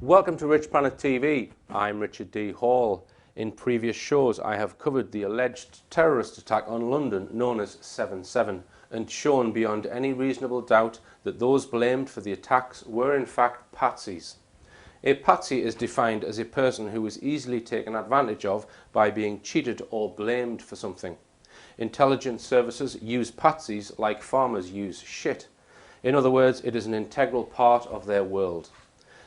Welcome to Richplanet TV. I'm Richard D. Hall. In previous shows I have covered the alleged terrorist attack on London known as 7/7 and shown beyond any reasonable doubt that those blamed for the attacks were in fact patsies. A patsy is defined as a person who is easily taken advantage of by being cheated or blamed for something. Intelligence services use patsies like farmers use shit. In other words, it is an integral part of their world.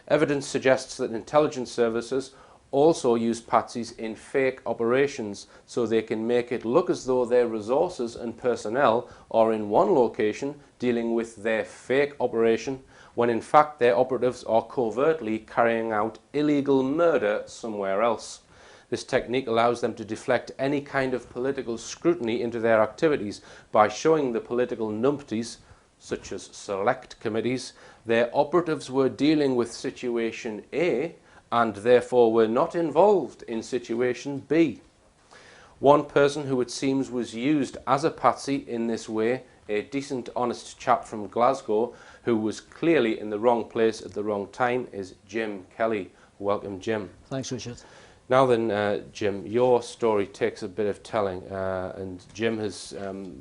Evidence suggests that intelligence services also use patsies in fake operations so they can make it look as though their resources and personnel are in one location dealing with their fake operation, when in fact their operatives are covertly carrying out illegal murder somewhere else. This technique allows them to deflect any kind of political scrutiny into their activities by showing the political numpties, such as select committees, their operatives were dealing with situation A and therefore were not involved in situation B. One person who it seems was used as a patsy in this way, a decent honest chap from Glasgow who was clearly in the wrong place at the wrong time, is Jim Kelly. Welcome, Jim. Thanks, Richard. Now then, Jim, your story takes a bit of telling, and Jim has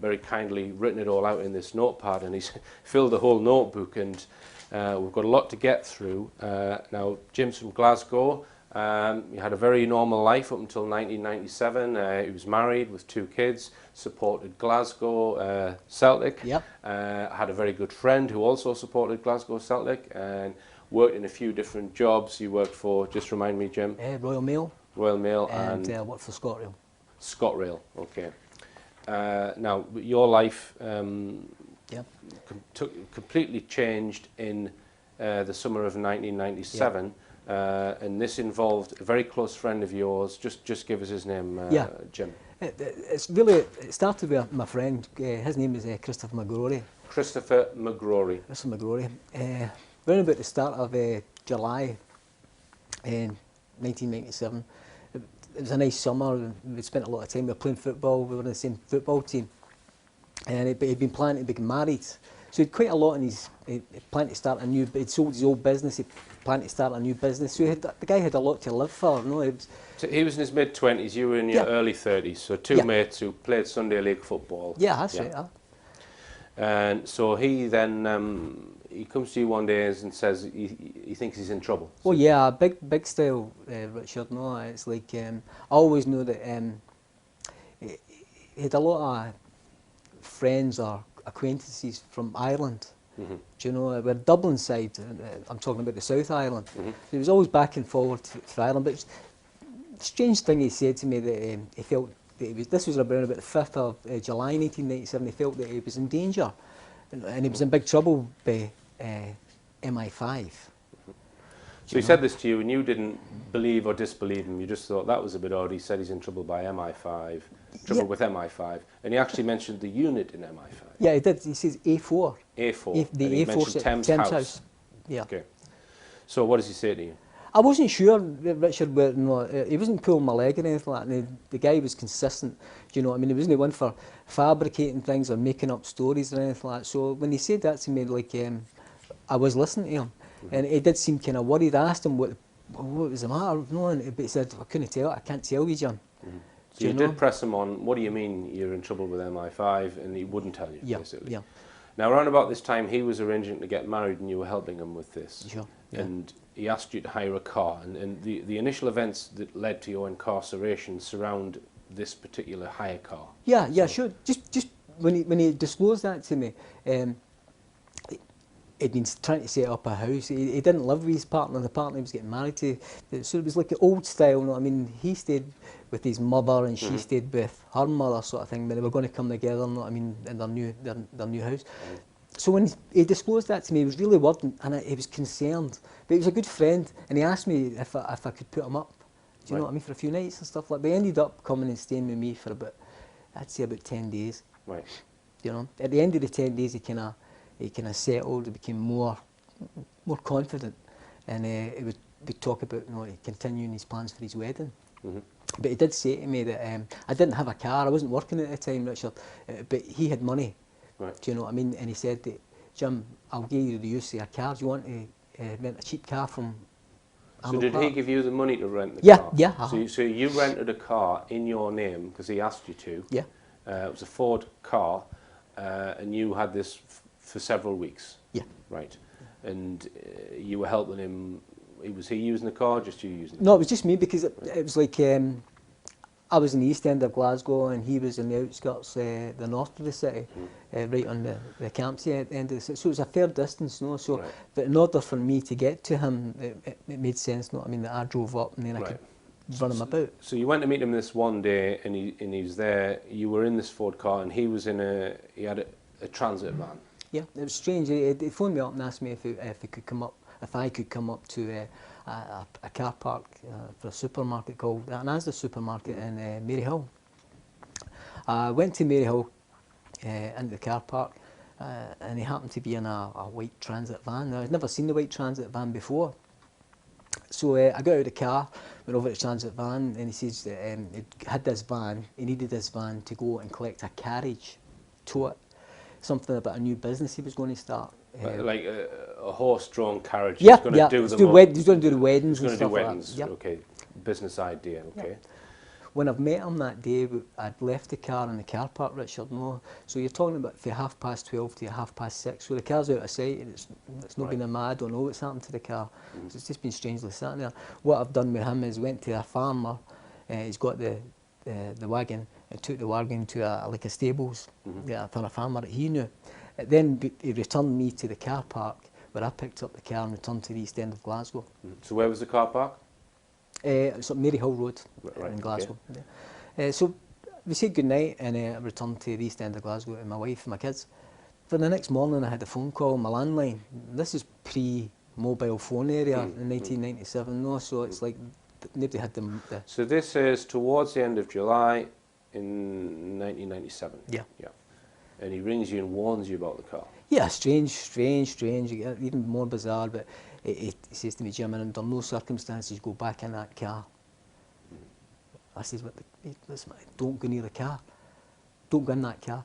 very kindly written it all out in this notepad, and he's filled the whole notebook, and we've got a lot to get through. Now, Jim's from Glasgow. He had a very normal life up until 1997. He was married with 2 kids, supported Glasgow Celtic. Yep. Had a very good friend who also supported Glasgow Celtic, and worked in a few different jobs. You worked for, just remind me, Jim? Royal Mail. Royal Mail and worked for ScotRail. ScotRail, okay. Now, your life completely changed in the summer of 1997, and this involved a very close friend of yours. Just give us his name, Jim. It started with my friend. His name is Christopher McGrory. Christopher McGrory. Christopher McGrory. Around about the start of July in 1997. It was a nice summer. We spent a lot of time. We were playing football. We were in the same football team. And he'd been planning to get married. So he'd quite a lot in his plan to start a new. He'd sold his old business. He planned to start a new business. So the guy had a lot to live for. No, so he was in his mid-20s. You were in your early 30s. So two mates who played Sunday League football. Yeah, that's right. And so he then he comes to you one day and says he thinks he's in trouble. Oh yeah, big style, Richard. No, it's like I always know that he had a lot of friends or acquaintances from Ireland. Mm-hmm. Do you know, we're Dublin side. I'm talking about the South Island. Mm-hmm. He was always back and forward to Ireland. But strange thing he said to me that he felt that this was around about the 5th of July 1997. He felt that he was in danger, and he was in big trouble by MI5. So he said this to you, and you didn't believe or disbelieve him. You just thought that was a bit odd. He said he's in trouble by MI5, with MI5, and he actually mentioned the unit in MI5. Yeah, he did. He says A4. A4. The and he A4 mentioned Thames House. Yeah. Okay. So what does he say to you? I wasn't sure, Richard, but no, he wasn't pulling my leg or anything like that. The guy was consistent. Do you know what I mean? He wasn't one for fabricating things or making up stories or anything like that. So when he said that to me, like, I was listening to him. Mm-hmm. And he did seem kind of worried. I asked him what was the matter, no, but he said, I couldn't tell, I can't tell you, John. Mm-hmm. So you did press him on, what do you mean you're in trouble with MI5, and he wouldn't tell you, basically. Yeah. Now, around about this time, he was arranging to get married and you were helping him with this. Sure. Yeah. And he asked you to hire a car, and the initial events that led to your incarceration surround this particular hire car. Yeah, sure. Just when he disclosed that to me, he'd been trying to set up a house. He didn't live with his partner. The partner he was getting married to. So it was like the old style. No, I mean, he stayed with his mother and she stayed with her mother, sort of thing. But they were going to come together. No, I mean, in their new house. So when he disclosed that to me, he was really worried and he was concerned. But he was a good friend, and he asked me if I could put him up. Do you know what I mean, for a few nights and stuff like that. But he ended up coming and staying with me for I'd say about 10 days. Right. You know, at the end of the 10 days, he kind of settled. He became more confident, and he would talk about continuing his plans for his wedding. Mm-hmm. But he did say to me that I didn't have a car. I wasn't working at the time, Richard, but he had money. Right. Do you know what I mean? And he said that, Jim, I'll give you the use of a car. Do you want to rent a cheap car from So did he give you the money to rent the Yeah, car? yeah. So you rented a car in your name because he asked you to. Yeah. It was a Ford car, and you had this for several weeks. Yeah. Right. And you were helping him. Was he using the car, or just you using it? No, it was just me because it was like I was in the east end of Glasgow and he was in the outskirts, the north of the city, right on the Campsie end of the city. So it was a fair distance, no. So, Right. but in order for me to get to him, it made sense, no. I mean, that I drove up and then I could run him about. So you went to meet him this one day, and he's there. You were in this Ford car, and he had a transit van. Yeah, it was strange. He phoned me up and asked me if he could come up, if I could come up to a car park for a supermarket called Asda supermarket in Maryhill. I went to Maryhill into the car park, and he happened to be in a white transit van. Now, I'd never seen the white transit van before. So I got out of the car, went over to the transit van, and he says that he had this van, he needed this van to go and collect a carriage, tow it, something about a new business he was going to start. Like a horse-drawn carriage. Yeah, He's going to do he's them. he's going to do the weddings He's and going to do stuff weddings. like that. Okay, business idea. Okay. Yeah. When I've met him that day, I'd left the car in the car park, Richard, no. So you're talking about from 12:30 to 6:30. So the car's out of sight and it's not been a mad, I don't know what's happened to the car. So it's just been strangely sitting there. What I've done with him is went to a farmer, he's got the wagon, and took the wagon to like a stables for a farmer that he knew. Then he returned me to the car park where I picked up the car and returned to the east end of Glasgow. So where was the car park? It's up Maryhill Road in Glasgow. Okay. Yeah. So we said goodnight and I returned to the east end of Glasgow with my wife and my kids. For the next morning I had a phone call on my landline. This is pre-mobile phone area in 1997, no, so it's like nobody had the... So this is towards the end of July in 1997? Yeah. Yeah. And he rings you and warns you about the car? Yeah, strange, even more bizarre, but he says to me, Jim, under no circumstances go back in that car. I says, listen, don't go near the car. Don't go in that car.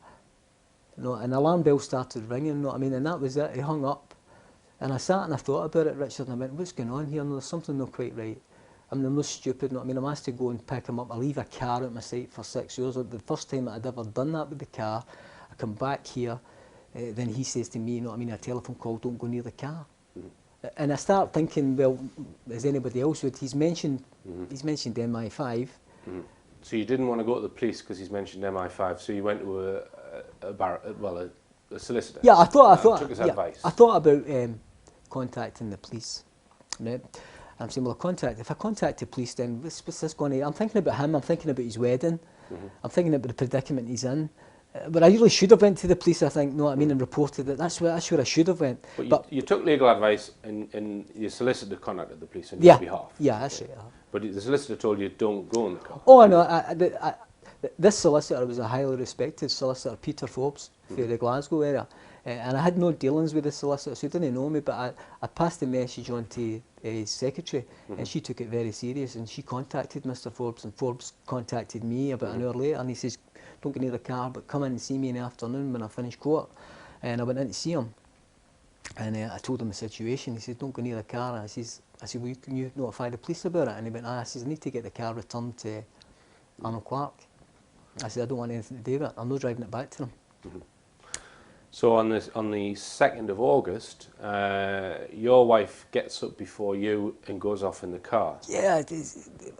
No, an alarm bell started ringing, no, I mean, and that was it. He hung up. And I sat and I thought about it, Richard, and I went, what's going on here? No, there's something not quite right. I mean, I'm not stupid, no, I mean, I'm asked to go and pick him up. I leave a car at my site for 6 years. The first time I'd ever done that with the car, I come back here, then he says to me, I mean, a telephone call, don't go near the car. And I start thinking, well, as anybody else would, he's mentioned MI5. So you didn't want to go to the police because he's mentioned MI5, so you went to a solicitor. Yeah, I thought took his advice. I thought about contacting the police. Right? I'm saying, well, if I contact the police, then what's this going to... I'm thinking about him, I'm thinking about his wedding, I'm thinking about the predicament he's in. But I really should have went to the police, I think, no, I mean, and reported it. That's where I should have went. But you took legal advice and your solicitor contacted the police on your behalf. Yeah, that's right. But the solicitor told you don't go in the car. Oh, no, this solicitor was a highly respected solicitor, Peter Forbes, for the Glasgow area. And I had no dealings with the solicitor, so he didn't know me, but I passed the message on to his secretary, and she took it very serious, and she contacted Mr. Forbes, and Forbes contacted me about an hour later, and he says, don't go near the car, but come in and see me in the afternoon when I finish court. And I went in to see him, and I told him the situation. He said, don't go near the car. And I said, well, can you notify the police about it? And he went, I says, I need to get the car returned to Arnold Clark. I said, I don't want anything to do with it. I'm not driving it back to them. So on the 2nd of August, your wife gets up before you and goes off in the car. Yeah,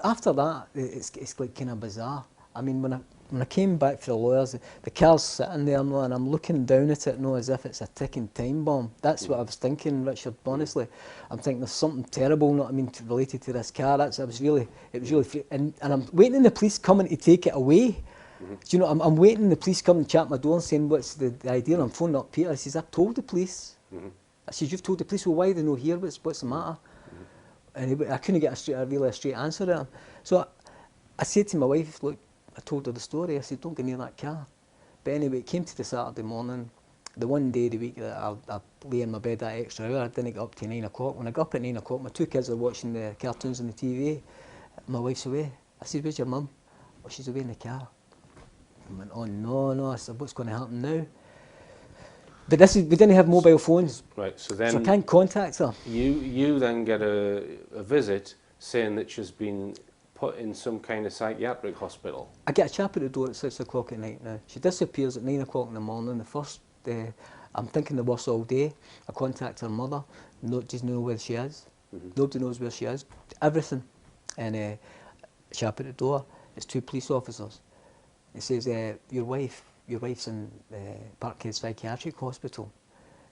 after that, it's like kind of bizarre. I mean, when I came back for the lawyers, the car's sitting there, no, and I'm looking down at it, no, as if it's a ticking time bomb. That's what I was thinking, Richard, honestly. I'm thinking there's something terrible, no, I mean, related to this car. It was really, and I'm waiting on the police coming to take it away. Do you know, I'm waiting, the police come and chat at my door and saying, what's the idea? And I'm phoning up Peter. I says, I've told the police. I says, you've told the police? Well, why are they not here? What's the matter? And I couldn't get a straight answer at him. So I said to my wife, look, I told her the story. I said, don't go near that car. But anyway, it came to the Saturday morning, the one day of the week that I lay in my bed that extra hour. I didn't get up to 9 o'clock. When I got up at 9 o'clock, my two kids are watching the cartoons on the TV. My wife's away. I said, where's your mum? Oh, she's away in the car. I went, oh no. I said, what's going to happen now? But this is, we didn't have mobile phones, Right, so so I then can't contact her. you then get a visit saying that she's been put in some kind of psychiatric hospital. I get a chap at the door at 6 o'clock at night now. She disappears at 9 o'clock in the morning. The first, I'm thinking the worst all day. I contact her mother, doesn't know where she is. Nobody knows where she is. Everything. And chap at the door, it's 2 police officers. It says, your wife's in Parkhead Psychiatric Hospital.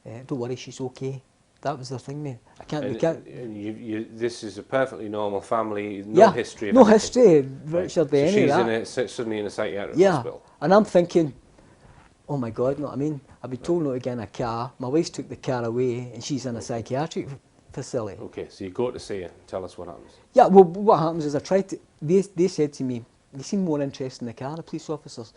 Don't worry, she's okay. That was the thing, mate. I can't. And this is a perfectly normal family, no history of no anything. history, Richard. So Any of that. she's suddenly in a psychiatric Yeah, hospital. and I'm thinking, oh my God, know what I mean? I've been told not to get in a car. My wife's took the car away, and she's in a psychiatric facility. Okay, so you go to see her. Tell us what happens. Yeah, well, what happens is I tried to. They said to me, they seem more interested in the car. The police officers,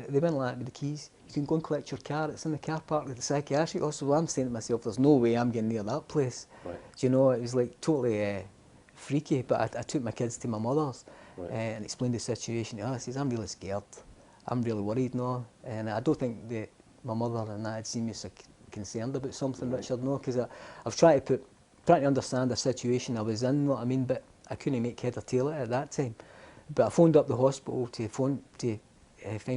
they went like with the keys. You can go and collect your car. It's in the car park at the psychiatric hospital. I'm saying to myself, there's no way I'm getting near that place. Right. Do you know? It was like totally freaky. But I took my kids to my mother's and explained the situation to her. I says, I'm really scared. I'm really worried now, and I don't think that my mother and I had seen me so concerned about something, Richard. No, because I've tried to understand the situation I was in. Know what I mean? But I couldn't make head or tail of it at that time. But I phoned up the hospital to find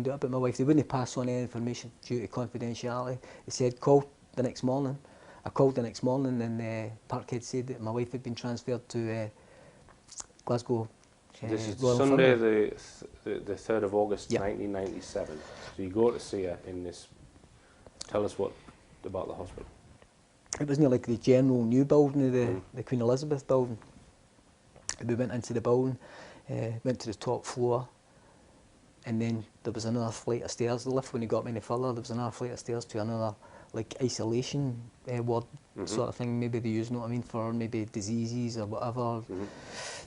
out about my wife. They wouldn't pass on any information due to confidentiality. They said, call the next morning. I called the next morning, and Parkhead said that my wife had been transferred to Glasgow. This is Royal Sunday, Infirmary. the 3rd of August, Yep. 1997. So you go to see her in this. Tell us what about the hospital. It wasn't like the general new building of the Queen Elizabeth building. We went into the building, went to the top floor, and then there was another flight of stairs. The lift, when you got any further, there was another flight of stairs to another like isolation ward sort of thing. Maybe they use, know what I mean, for maybe diseases or whatever.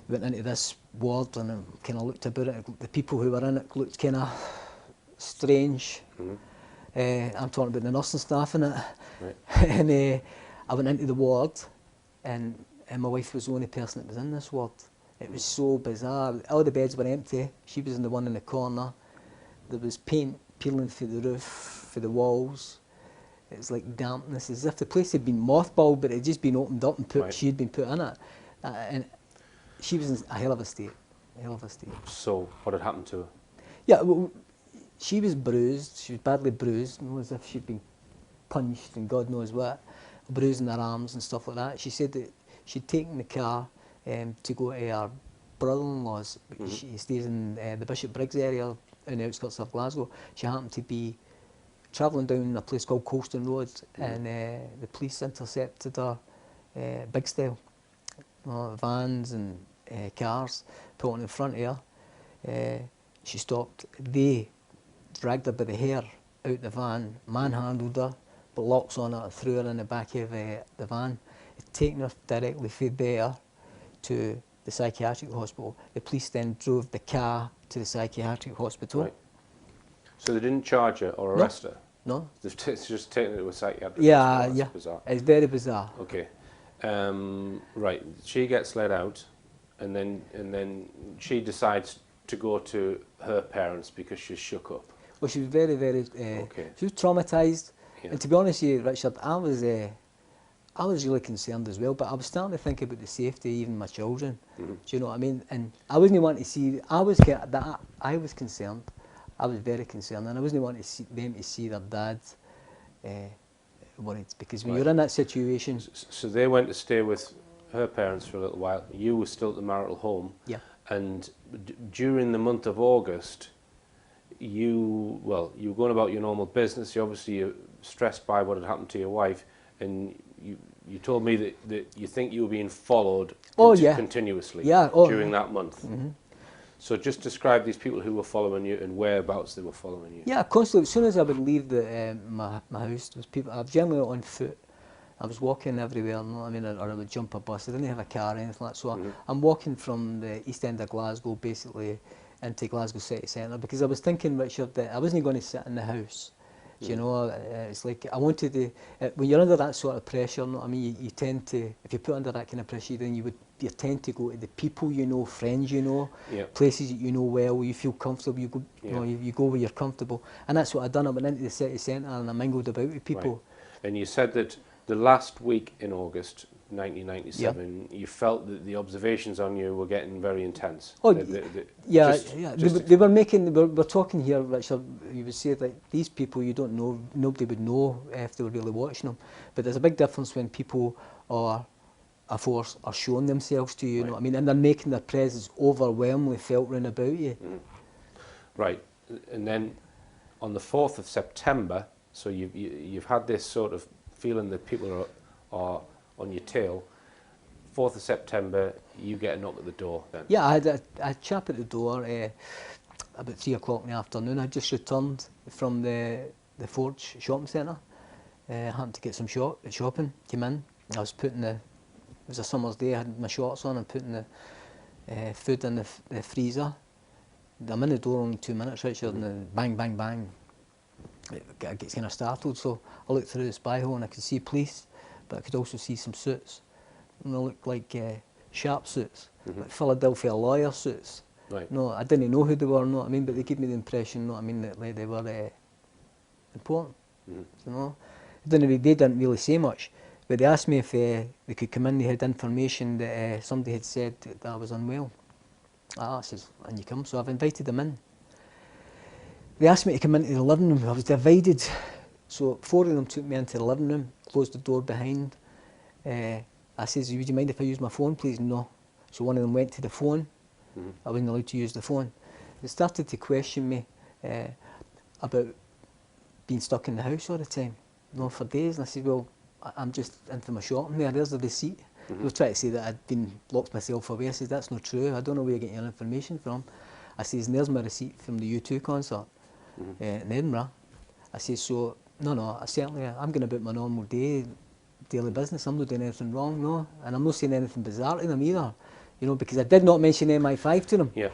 Went into this ward and I kind of looked about it. The people who were in it looked kind of strange. I'm talking about the nursing staff in it. Right. And I went into the ward, and my wife was the only person that was in this ward. It was so bizarre. All the beds were empty. She was in the one in the corner. There was paint peeling through the roof, through the walls. It was like dampness, as if the place had been mothballed, but it had just been opened up and she had been put in it. And she was in a hell of a state. A hell of a state. So what had happened to her? Yeah, well, she was bruised. She was badly bruised, as if she'd been punched and God knows what, bruising her arms and stuff like that. She said that she'd taken the car to go to her brother-in-law's. He stays in the Bishop Briggs area in the outskirts of Glasgow. She happened to be travelling down a place called Colston Road, and the police intercepted her big style. Vans and cars pulling in front of her. She stopped. They dragged her by the hair out the van, manhandled her, put locks on her, threw her in the back of the van, taken her directly from there to the psychiatric hospital. The police then drove the car to the psychiatric hospital. Right. So they didn't charge her or arrest her? No. They've just taken her to a psychiatric hospital? Yeah, That's yeah. bizarre. It's very bizarre. Okay. Right. She gets let out, and then she decides to go to her parents because she's shook up. Well, she was very, very. Okay. She was traumatised, Yeah. and to be honest with you, Richard, I was really concerned as well. But I was starting to think about the safety of even my children. Do you know what I mean? And I wasn't wanting to see. I was concerned. I was very concerned, and I wasn't wanting to see them to see their dad worried, because when you're in that situation. So they went to stay with her parents for a little while. You were still at the marital home. Yeah. And during the month of August, you were going about your normal business. You're stressed by what had happened to your wife, and you told me that you think you were being followed continuously during that month. So just describe these people who were following you and whereabouts they were following you. Yeah, constantly. As soon as I would leave my house, there was people. I was generally on foot. I was walking everywhere, you know what I mean, or I would jump a bus. I didn't have a car or anything like that. So I'm walking from the east end of Glasgow, basically, into Glasgow city centre, because I was thinking, Richard, that I wasn't going to sit in the house. You know, it's like I wanted to. When you're under that sort of pressure, you know what I mean, you tend to. If you put under that kind of pressure, then you tend to go to the people you know, friends you know, places that you know well, where you feel comfortable. You go, you go where you're comfortable, and that's what I done. I went into the city centre and I mingled about with people. Right. And you said that the last week in August 1997, you felt that the observations on you were getting very intense. Oh, yeah, just- yeah. just They were making. We're talking here, Richard. You would say that these people you don't know, nobody would know if they were really watching them. But there's a big difference when people are a force are showing themselves to you. You know what I mean? And they're making their presence overwhelmingly felt round about you. Right, and then on the 4th of September, so you've had this sort of feeling that people are on your tail. 4th of September, you get a knock at the door then. Yeah, I had a chap at the door about 3 o'clock in the afternoon. I just returned from the Forge shopping centre. Happened to get some shopping. Came in. I was putting it was a summer's day. I had my shorts on and putting the food in the freezer. I'm in the door only 2 minutes, Richard, and then bang, bang, bang. I get kind of startled, so I looked through the spy hole and I could see police, but I could also see some suits. And they looked like sharp suits, like Philadelphia lawyer suits. Right. No, I didn't know who they were, know what I mean, but they gave me the impression, know what I mean, that like, they were important. You know, they didn't really say much, but they asked me if they could come in. They had information that somebody had said that I was unwell. I says, and you come, so I've invited them in. They asked me to come into the living room. I was divided, so 4 of them took me into the living room, closed the door behind. I says, would you mind if I use my phone, please? No. So one of them went to the phone. I wasn't allowed to use the phone. They started to question me about being stuck in the house all the time, for days. And I said, well, I'm just into my shopping there. There's the receipt. They were trying to say that I'd been locked myself away. I said, that's not true. I don't know where you're getting your information from. I says, and there's my receipt from the U2 concert in Edinburgh. I says, so, no, I'm going about my normal daily business. I'm not doing anything wrong, no. And I'm not saying anything bizarre to them either, because I did not mention MI5 to them. Yeah,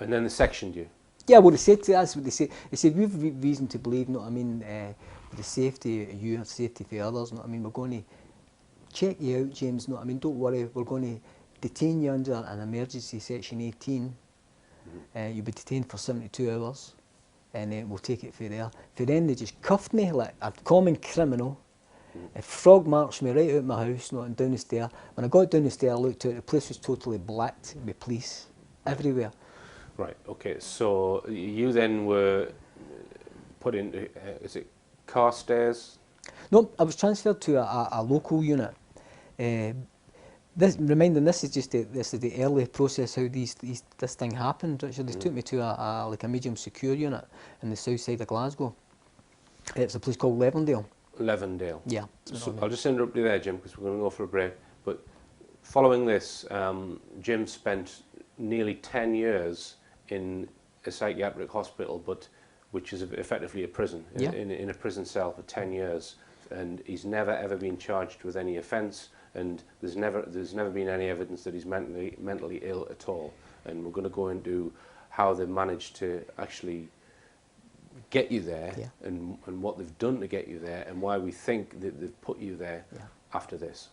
and then they sectioned you. Yeah, well, they said to us, what they said. They said, we've reason to believe, for the safety of you and safety for others, we're going to check you out, James, don't worry, we're going to detain you under an emergency section 18. You'll be detained for 72 hours, and then we'll take it from there. For then they just cuffed me like a common criminal, frog marched me right out of my house, and down the stair. When I got down the stair, I looked out, the place was totally blacked with police everywhere. Right, okay, so you then were put into, is it Carstairs? No, I was transferred to a local unit. This is just the early process how this thing happened. Actually, they took me to a medium secure unit in the south side of Glasgow. It's a place called Levendale. Levendale. Yeah. So I'll just interrupt you there, Jim, because we're going to go for a break. But following this, Jim spent nearly 10 years in a psychiatric hospital, which is effectively a prison, in a prison cell for 10 years. And he's never ever been charged with any offence, and there's never been any evidence that he's mentally ill at all. And we're going to go into how they managed to actually get you there, and what they've done to get you there, and why we think that they've put you there after this.